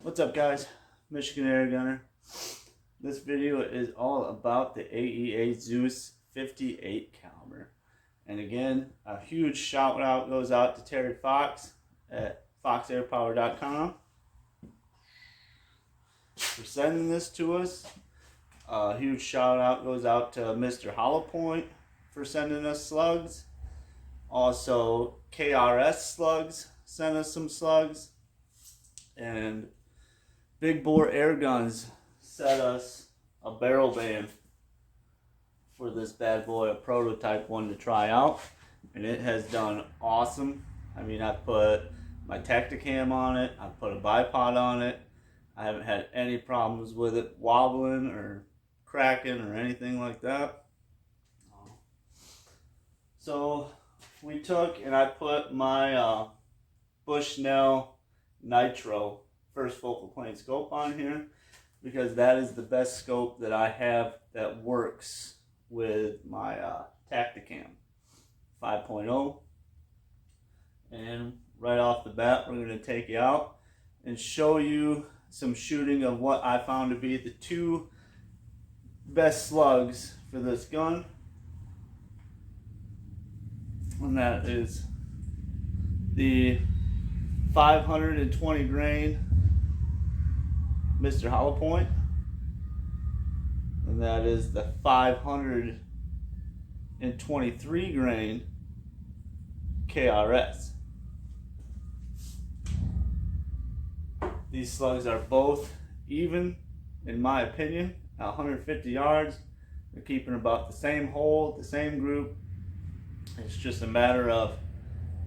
What's up, guys? Michigan Air Gunner. This video is all about the AEA Zeus 58 caliber. And again, a huge shout out goes out to Terry Fox at foxairpower.com for sending this to us. A huge shout out goes out to Mr. Hollow Point for sending us slugs. Also, KRS Slugs sent us some slugs. And Big Bore Air Guns sent us a barrel band for this bad boy, a prototype one to try out. And it has done awesome. I mean, I put my Tacticam on it. I put a bipod on it. I haven't had any problems with it wobbling or cracking or anything like that. So we took and I put my Bushnell Nitro first focal plane scope on here because that is the best scope that I have that works with my Tacticam 5.0. And right off the bat, we're going to take you out and show you some shooting of what I found to be the two best slugs for this gun. And that is the 520 grain Mr. Hollow Point, and that is the 523 grain KRS. These slugs are both even, in my opinion, at 150 yards. They're keeping about the same hole, the same group. It's just a matter of,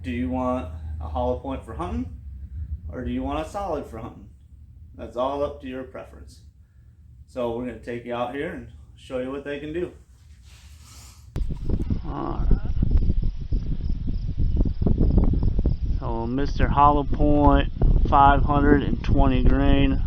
do you want a hollow point for hunting, or do you want a solid for hunting? That's all up to your preference. So we're going to take you out here and show you what they can do. Alright. So Mr. Hollow Point 520 grain.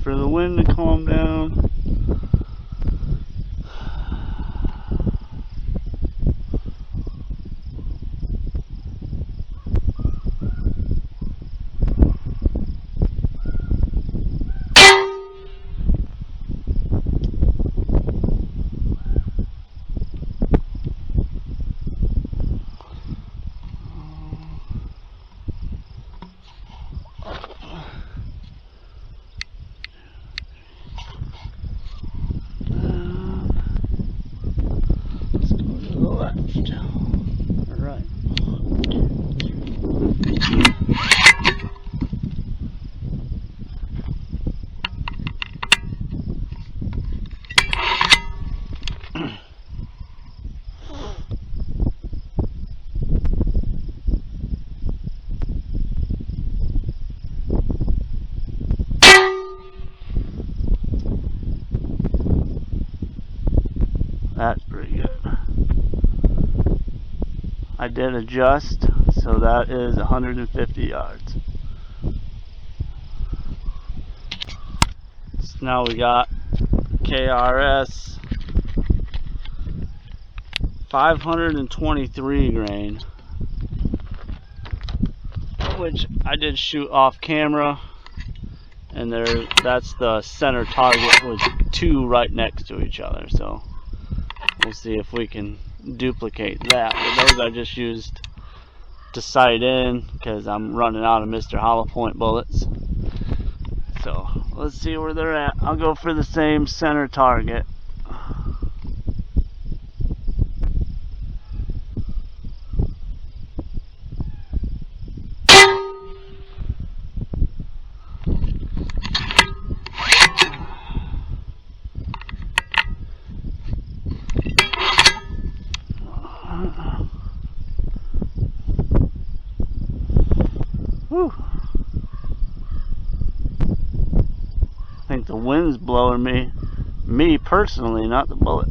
For the wind to calm down. Alright. That's pretty good. I did adjust, so that is 150 yards. So now we got KRS 523 grain, which I did shoot off camera, and that's the center target with two right next to each other. So we'll see if we can duplicate that. But those I just used to sight in because I'm running out of Mr. Hollow Point bullets. So let's see where they're at. I'll go for the same center target. think the wind's blowing me personally, not the bullet.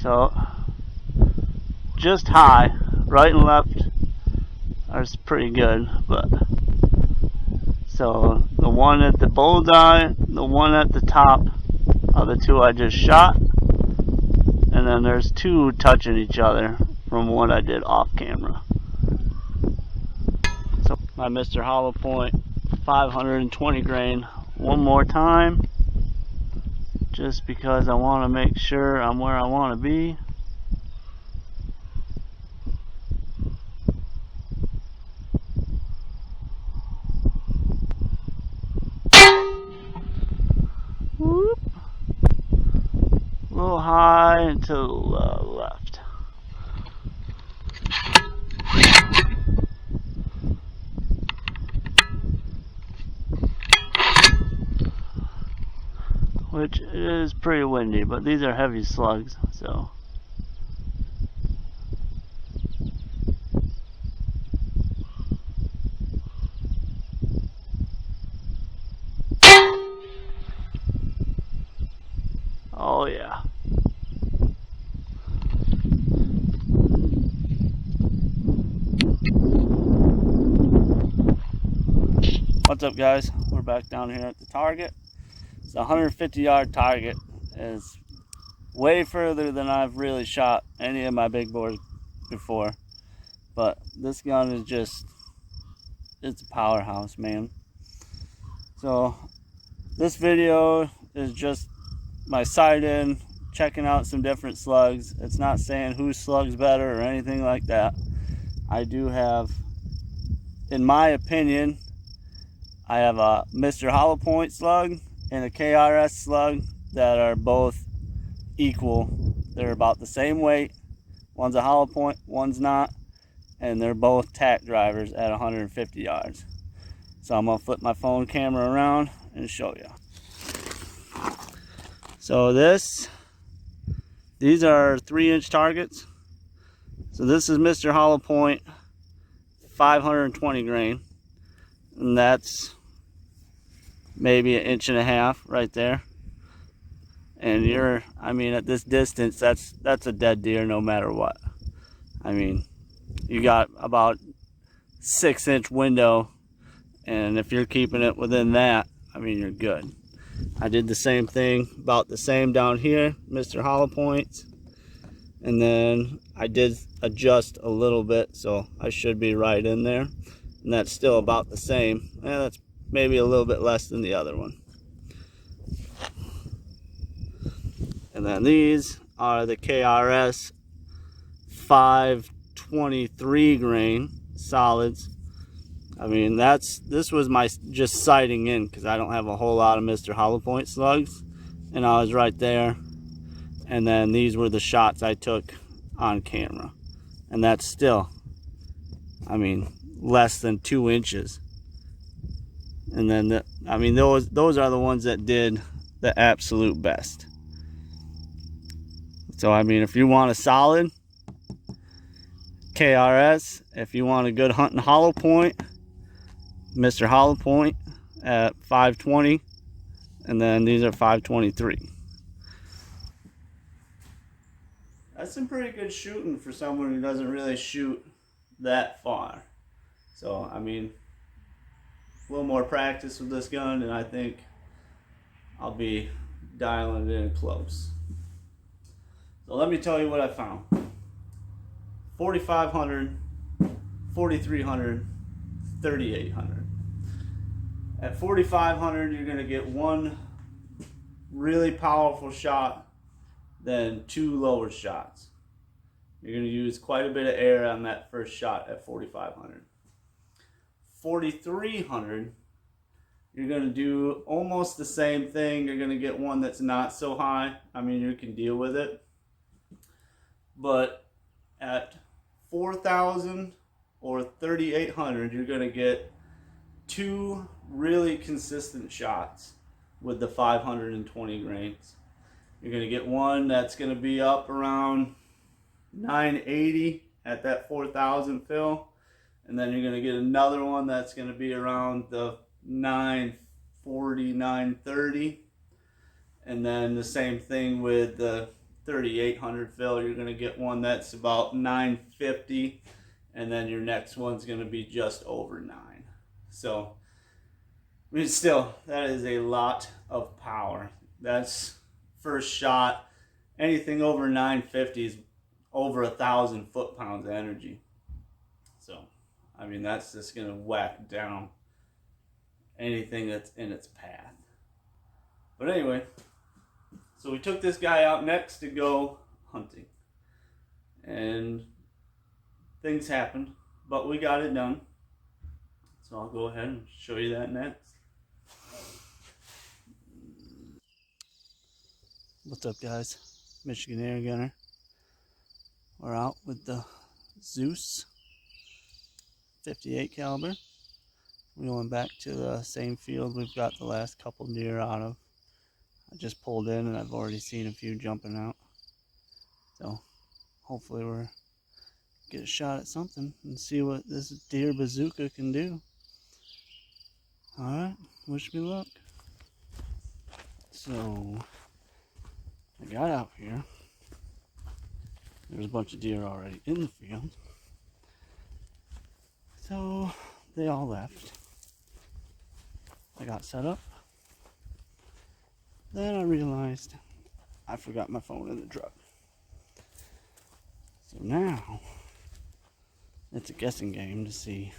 So, just high, right and left are pretty good, but so the one at the bullseye, the one at the top are the two I just shot, and then there's two touching each other from what I did off camera. So my Mr. Hollow Point 520 grain one more time, just because I want to make sure I'm where I want to be. Whoop. A little high and to the left. Which is pretty windy, but these are heavy slugs, so. Oh yeah. What's up, guys? We're back down here at the target. It's a 150-yard target. It's way further than I've really shot any of my big bores before. But this gun is just, it's a powerhouse, man. So this video is just my sight-in, checking out some different slugs. It's not saying whose slug's better or anything like that. I do have, in my opinion, I have a Mr. Hollow Point slug and a KRS slug that are both equal. They're about the same weight. One's a hollow point, one's not, and they're both tack drivers at 150 yards. So I'm gonna flip my phone camera around and show you. So these are 3-inch targets. So this is Mr. Hollow Point 520 grain, and that's maybe 1.5 inches right there. And I mean, at this distance, that's a dead deer no matter what. I mean, you got about 6-inch window, and if you're keeping it within that, I mean, you're good. I did the same thing, about the same down here, Mr. Hollow Points, and then I did adjust a little bit, so I should be right in there, and that's still about the same. That's maybe a little bit less than the other one. And then these are the KRS 523 grain solids. I mean, this was my just sighting in, because I don't have a whole lot of Mr. Hollow Point slugs, and I was right there. And then these were the shots I took on camera, and that's still, I mean, less than 2 inches. And then I mean, those are the ones that did the absolute best. So I mean, if you want a solid KRS, if you want a good hunting hollow point, Mr. Hollow Point at 520, and then these are 523. That's some pretty good shooting for someone who doesn't really shoot that far. So I mean, a little more practice with this gun, and I think I'll be dialing it in close. So let me tell you what I found. 4,500, 4,300, 3,800. At 4,500, you're going to get one really powerful shot, then 2 lower shots. You're going to use quite a bit of air on that first shot at 4,500. 4,300, you're going to do almost the same thing. You're going to get one that's not so high. I mean, you can deal with it. But at 4,000 or 3,800, you're going to get 2 really consistent shots with the 520 grains. You're going to get one that's going to be up around 980 at that 4,000 fill. And then you're going to get another one that's going to be around the 940, 930. And then the same thing with the 3,800 fill. You're going to get one that's about 950. And then your next one's going to be just over 9. So, I mean, still, that is a lot of power. That's first shot. Anything over 950 is over 1,000 foot-pounds of energy. So, I mean, that's just going to whack down anything that's in its path. But anyway, so we took this guy out next to go hunting. And things happened, but we got it done. So I'll go ahead and show you that next. What's up, guys? Michigan Air Gunner. We're out with the Zeus 58 caliber. We're going back to the same field we've got the last couple deer out of. I just pulled in and I've already seen a few jumping out. So hopefully we're get a shot at something and see what this deer bazooka can do. Alright, wish me luck. So I got out here. There's a bunch of deer already in the field. So they all left. I got set up. Then I realized I forgot my phone in the truck. So now it's a guessing game to see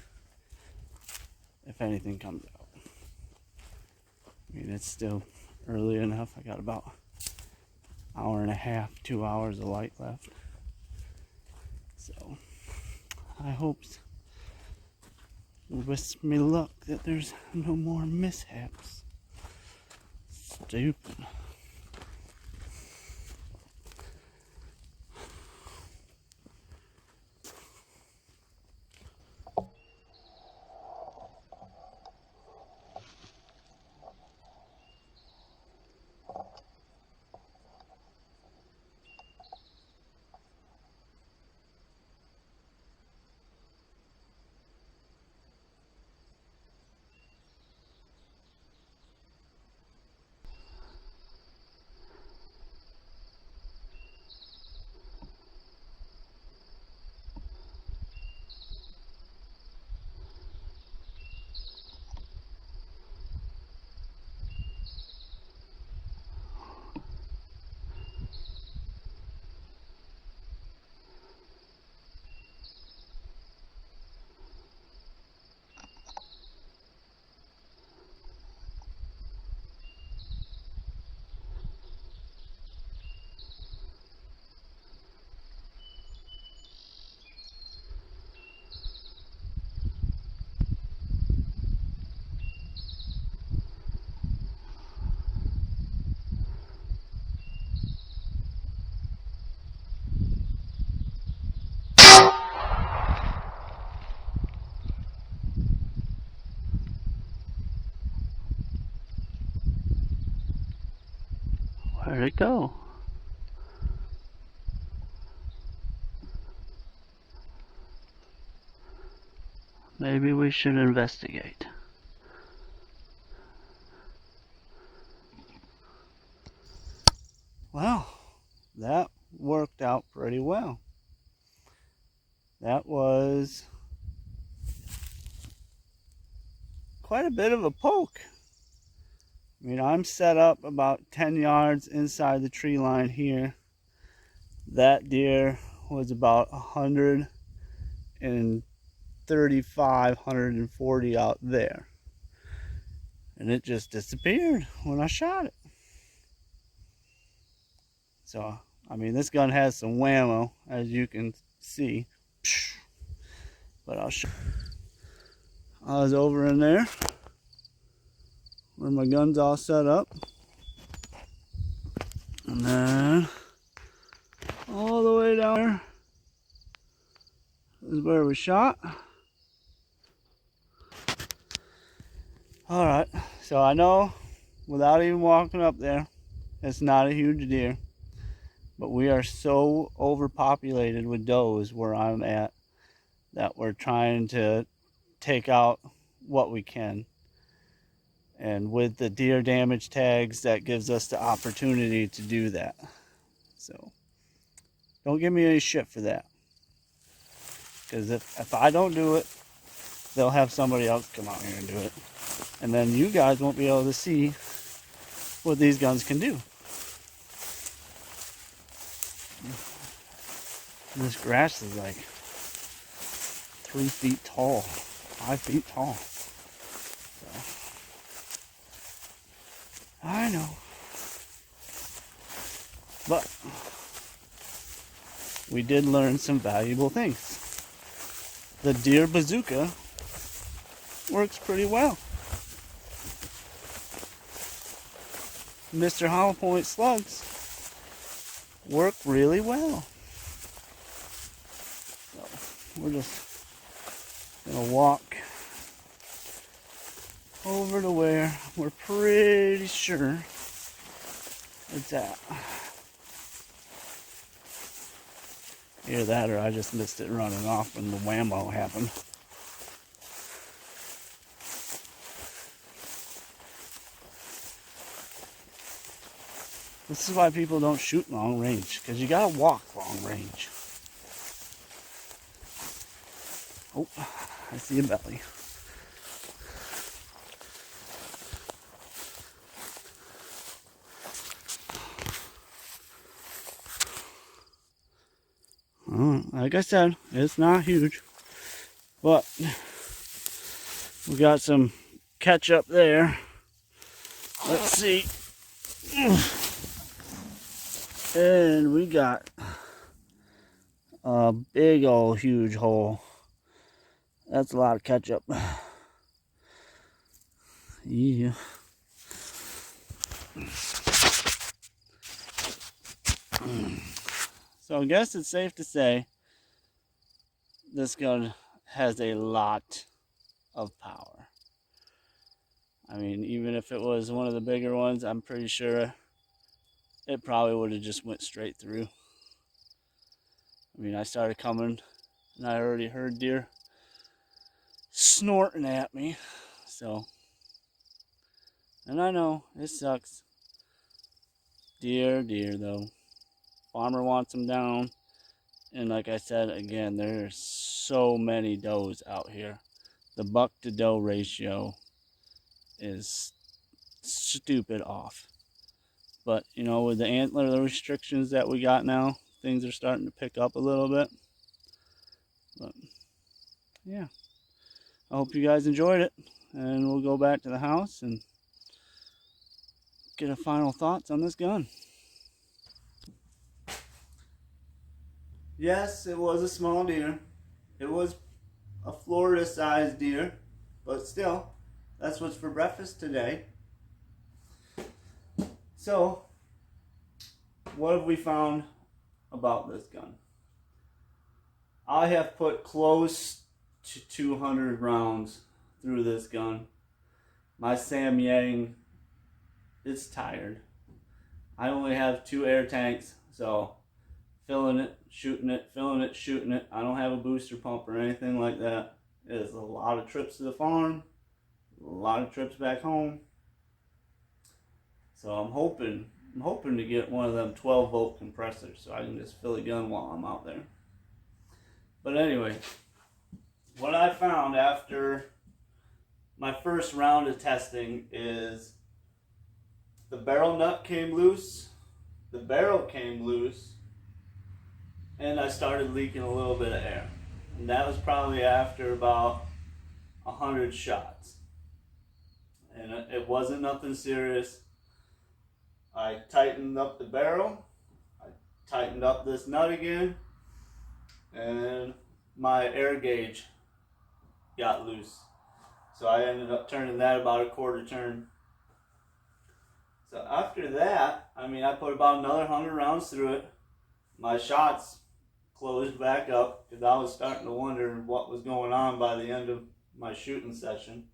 if anything comes out. I mean, it's still early enough. I got about an hour and a half, 2 hours of light left. So I hope, wish me luck that there's no more mishaps. Stupid. Where'd it go? Maybe we should investigate. Well, that worked out pretty well. That was quite a bit of a poke. I mean, I'm set up about 10 yards inside the tree line here. That deer was about 135, 140 out there. And it just disappeared when I shot it. So, I mean, this gun has some whammo, as you can see. But I'll show. I was over in there where my gun's all set up. And then all the way down there is where we shot. Alright, so I know without even walking up there. It's not a huge deer, but we are so overpopulated with does where I'm at that we're trying to take out what we can. And with the deer damage tags, that gives us the opportunity to do that. So don't give me any shit for that. Because if I don't do it, they'll have somebody else come out here and do it. And then you guys won't be able to see what these guns can do. And this grass is like 3 feet tall, 5 feet tall. So, I know. But we did learn some valuable things. The deer bazooka works pretty well. Mr. Hollow Point slugs work really well. So we're just gonna walk over to where we're pretty sure it's at. Either that or I just missed it running off when the whammo happened. This is why people don't shoot long range, because you gotta walk long range. Oh, I see a belly. Like I said, it's not huge, but we got some ketchup there. Let's see. And we got a big old huge hole. That's a lot of ketchup. Yeah. So I guess it's safe to say this gun has a lot of power. I mean, even if it was one of the bigger ones, I'm pretty sure it probably would have just went straight through. I mean, I started coming and I already heard deer snorting at me. So, and I know it sucks. Deer though. Farmer wants them down. And like I said, again, there's so many does out here. The buck to doe ratio is stupid off. But, you know, with the antler restrictions that we got now, things are starting to pick up a little bit. But, yeah. I hope you guys enjoyed it. And we'll go back to the house and get a final thoughts on this gun. Yes, it was a small deer. It was a Florida-sized deer, but still, that's what's for breakfast today. So, what have we found about this gun? I have put close to 200 rounds through this gun. My Sam Yang is tired. I only have 2 air tanks, so filling it, shooting it, filling it, shooting it. I don't have a booster pump or anything like that. It is a lot of trips to the farm, a lot of trips back home. So I'm hoping to get one of them 12-volt compressors so I can just fill a gun while I'm out there. But anyway, what I found after my first round of testing is the barrel nut came loose, the barrel came loose, and I started leaking a little bit of air. And that was probably after about 100 shots. And it wasn't nothing serious. I tightened up the barrel, I tightened up this nut again, and my air gauge got loose. So I ended up turning that about a quarter turn. So after that, I mean, I put about another 100 rounds through it. My shots closed back up because I was starting to wonder what was going on by the end of my shooting session.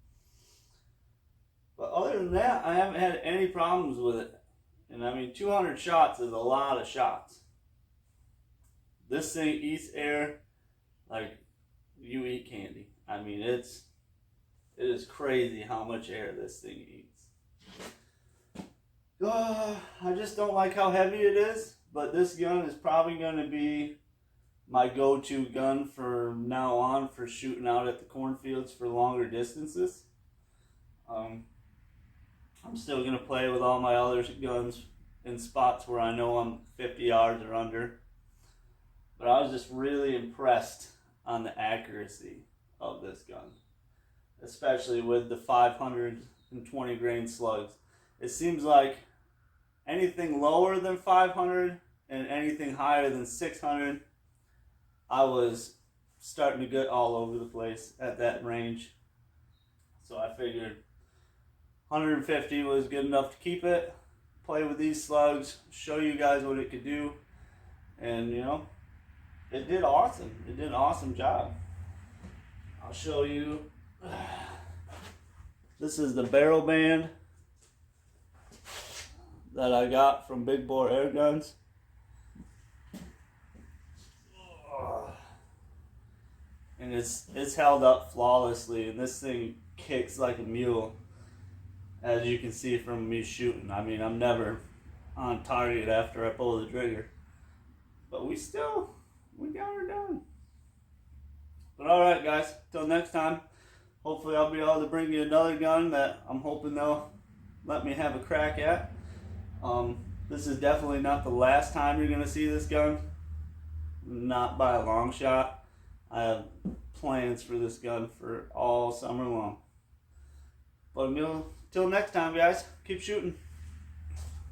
But other than that, I haven't had any problems with it. And I mean, 200 shots is a lot of shots. This thing eats air like you eat candy. I mean, it is crazy how much air this thing eats. I just don't like how heavy it is, but this gun is probably going to be my go-to gun from now on for shooting out at the cornfields for longer distances. I'm still going to play with all my other guns in spots where I know I'm 50 yards or under. But I was just really impressed on the accuracy of this gun, especially with the 520 grain slugs. It seems like anything lower than 500 and anything higher than 600, I was starting to get all over the place at that range. So I figured 150 was good enough to keep it, play with these slugs, show you guys what it could do, and you know, it did awesome. It did an awesome job. I'll show you. This is the barrel band that I got from Big Bore Air Guns. And it's held up flawlessly, and this thing kicks like a mule, as you can see from me shooting. I mean, I'm never on target after I pull the trigger, but we got her done. But alright guys, till next time, hopefully I'll be able to bring you another gun that I'm hoping they'll let me have a crack at. This is definitely not the last time you're going to see this gun, not by a long shot. I have plans for this gun for all summer long. But till next time guys, keep shooting.